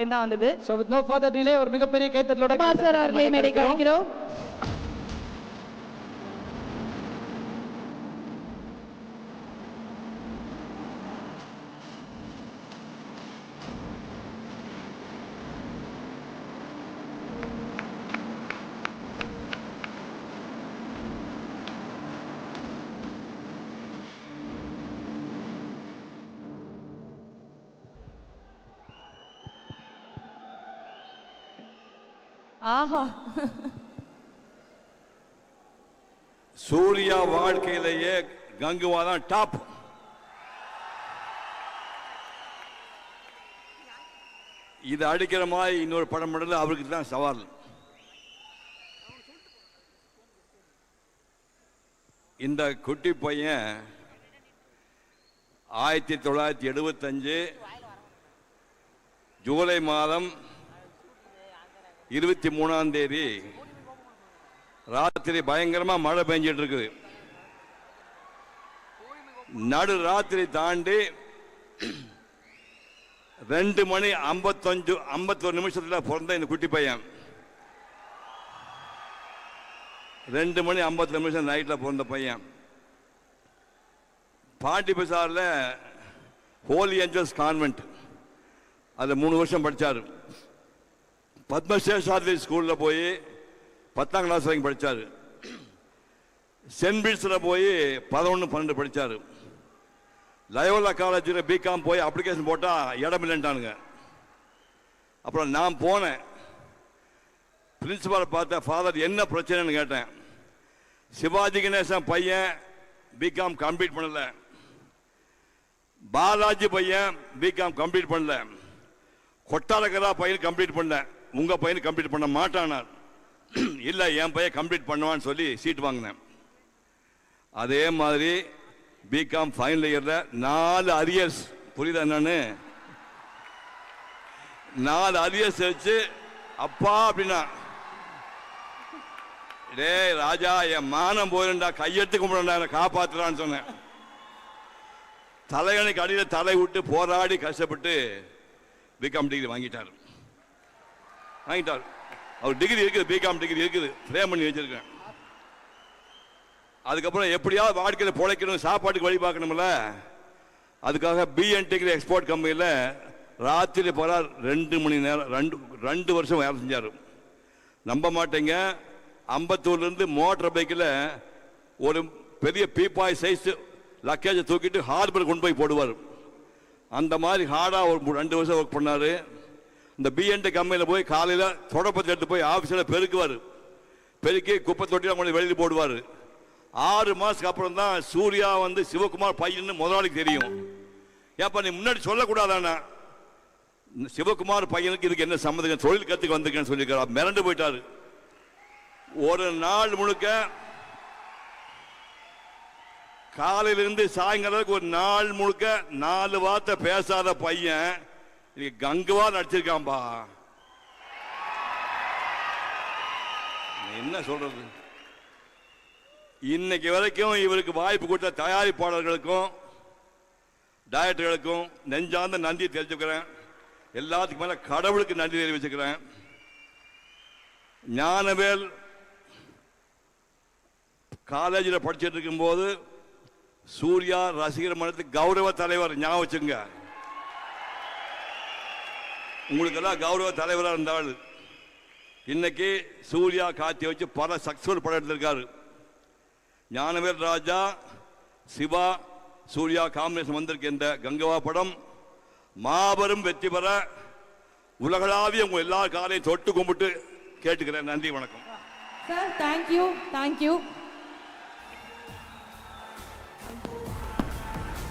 என்ன வந்தது. So with no further delay ஒரு மிகப்பெரிய கைத்தட்டலோட மாஸ்டர் அவர்களை மேடைக்கு அழைக்கிறோம். ஆஹா, சூர்யா வாழ்க்கையிலேயே கங்குவா தான் டாப். இது அடிக்கிற மாதிரி இன்னொரு படம் பண்ணல, அவருக்கு தான் சவால். இந்த குட்டி பையன் 1975 ஜூலை மாதம் 23ஆம் தேதி ராத்திரி பயங்கரமா மழை பெஞ்சிட்டு இருக்குது. நடு ராத்திரி தாண்டி 2:51 நிமிஷத்துல பிறந்த இந்த குட்டி பையன் 2:50 நிமிஷம் நைட்ல பிறந்த பையன் பாண்டி பசார்ல ஹோலி ஏஞ்சல்ஸ் கான்வென்ட் அதுல 3 வருஷம் படிச்சாரு. பத்மசேஷாத்ரி ஸ்கூல்ல போய் 10ஆம் கிளாஸ் வரைக்கும் படிச்சாரு. சென்ட் பீட்ஸ்ல போய் 11, 12 படிச்சாரு. லயோலா காலேஜில் பிகாம் போய் அப்ளிகேஷன் போட்டா இடம் இல்லைன்ட்டானுங்க. அப்புறம் நான் போனேன், பிரின்சிபாலை பார்த்தேன். ஃபாதர் என்ன பிரச்சனைன்னு கேட்டேன். சிவாஜி கணேசன் பையன் பிகாம் கம்ப்ளீட் பண்ணல, பாலாஜி பையன் பிகாம் கம்ப்ளீட் பண்ணல, கொட்டாரக்கரா பையன் கம்ப்ளீட் பண்ணல, உங்க பையன் கம்ப்ளீட் பண்ண மாட்டானார். இல்ல என் பையன் கம்ப்ளீட் பண்ணுவான்னு சொல்லி சீட் வாங்கினேன். அதே மாதிரி பிகாம் ஃபைனல் இயர்ல 4 அரியர்ஸ், புரியுதா என்னன்னு, 4 அரியர்ஸ் வச்சு அப்பா அப்படின்னா, டே ராஜா என் மானம் போயிருந்தா கையெடுத்து கும்பிடா என்னை காப்பாத்துறான்னு சொன்னேன். தலையணைக்கு அடியில் தலை விட்டு போராடி கஷ்டப்பட்டு பிகாம் டிகிரி வாங்கிட்டார். அவர் டிகிரி இருக்குது, பிகாம் டிகிரி இருக்குது, ஃப்ரேம் பண்ணி வச்சிருக்கேன். அதுக்கப்புறம் எப்படியாவது வாழ்க்கையில் பிழைக்கணும், சாப்பாட்டுக்கு வழி பார்க்கணும்ல, அதுக்காக பிஎன் டிகிரி எக்ஸ்போர்ட் கம்பெனியில் ராத்திரி போகிறார். 2 மணி நேரம் 2 வருஷம் வேலை செஞ்சார். நம்ப மாட்டேங்க, அம்பத்தூர்லேருந்து மோட்டர் பைக்கில் ஒரு பெரிய பீப்பாய் சைஸ் லக்கேஜை தூக்கிட்டு ஹார்பர் கொண்டு போய் போடுவார். அந்த மாதிரி ஹார்டாக ஒரு 2 வருஷம் ஒர்க் பண்ணார். இந்த பிஎன்டி கம்பெனியில் போய் காலையில் தொடப்பத்தை எடுத்து போய் ஆஃபீஸில் பெருக்குவார். பெருக்கி குப்பை தொட்டிலாம் கொண்டு வெளியில் போடுவார். 6 மாதத்துக்கு அப்புறம் தான் சூர்யா வந்து சிவகுமார் பையன்னு முதலாளிக்கு தெரியும். ஏப்பா நீ முன்னாடி சொல்லக்கூடாதானா, சிவகுமார் பையனுக்கு இதுக்கு என்ன சம்மந்தம், தொழில் கற்றுக்கு வந்திருக்கேன்னு சொல்லியிருக்காரு. மிரண்டு போயிட்டாரு. ஒரு நாள் முழுக்க காலையிலிருந்து சாயங்காலம் ஒரு நாள் முழுக்க 4 வார்த்தை பேசாத பையன் கங்குவா நடிச்சிருக்கான்பா. என்ன சொல்றது, இன்னைக்கு வரைக்கும் இவருக்கு வாய்ப்பு கொடுத்த தயாரிப்பாளர்களுக்கும் டைரக்டர்களுக்கும் நெஞ்சார்ந்த நன்றி தெரிஞ்சுக்கிறேன். எல்லாத்துக்கும் மேல கடவுளுக்கு நன்றி தெரிவிச்சுக்கிறேன். ஞானவேல் காலேஜில் படிச்சுட்டு இருக்கும்போது சூர்யா ரசிகர் மன்றத்துக்கு கௌரவ தலைவர், ஞாபகம் வச்சுங்க, உங்களுக்கெல்லாம் கௌரவ தலைவராக இருந்தாள். இன்னைக்கு சூர்யா காட்சி வச்சு பல சக்சஸ்ஃபுல் படம் எடுத்திருக்காரு. ஞானவேல் ராஜா, சிவா, சூர்யா காம்பினேஷன் வந்திருக்க இந்த கங்குவா படம் மாபெரும் வெற்றி பெற உலகளாவிய உங்க எல்லா காலையும் தொட்டு கும்பிட்டு கேட்டுக்கிறேன். நன்றி, வணக்கம் சார். தேங்க்யூ.